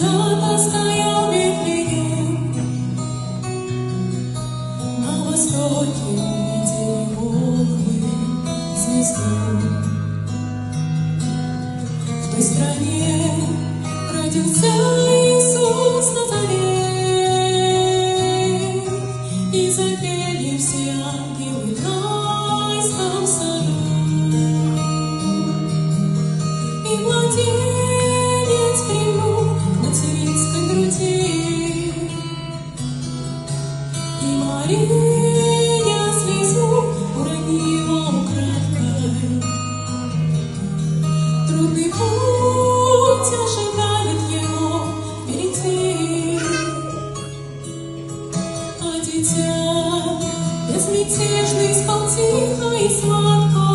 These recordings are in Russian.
когда-то стоял Вифлеем, на востоке увидели Бог мы звезду. В той стране родился Иисус Назарет, и запели все ангелы в райском саду. И младенец приму в материнской груди, и Мария слезу уронила украдкой. Трудный путь ожидает его впереди, а дитя безмятежный спал тихо и сладко.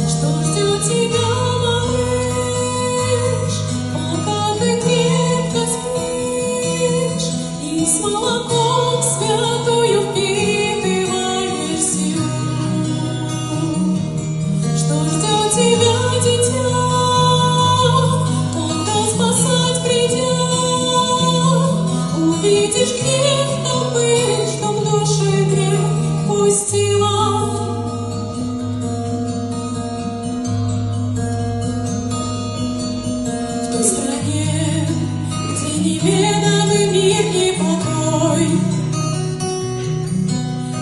Что ждет тебя, малыш, пока ты крепко спишь и с молоком святую впитываешься? Что ждет тебя, дитя, когда спасать придет? Увидишь грех толпы, что в душе грех пустила. В той стране, где неведомый мир и покой,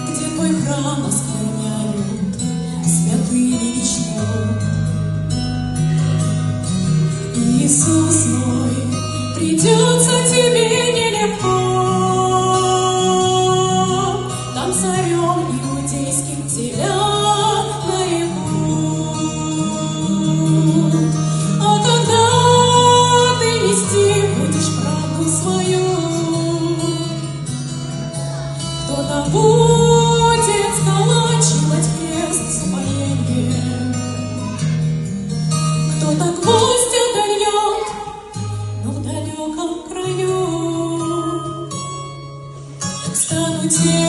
где твой храм оскверняют святыми вечно. Иисус мой, придется тебе нелегко. Там царем иудейским тебя нарекут. А когда ты нести будешь правду свою, кто-то будет сколачивать крест с упоением, кто-то гвоздь отольет, но в далеком краю станут те,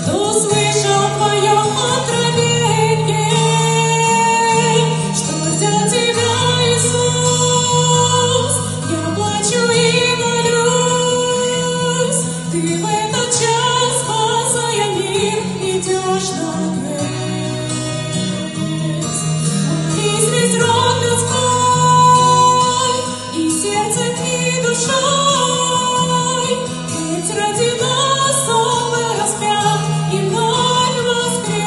кто слышал твое откровение. Что ждет тебя, Иисус? Я плачу и молюсь. Ты в этот час, спасая мир, идешь на крест. Молись весь род людской, и сердцем, и душой, ведь ради нас Он был распят и вновь воскрес.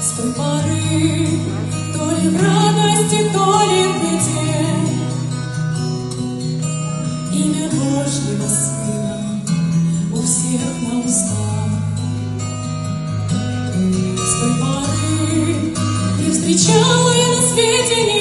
С той поры, то ли в радости, то ли в беде, имя Божьего Сына у всех на устах. С той поры не встречала я на свете ни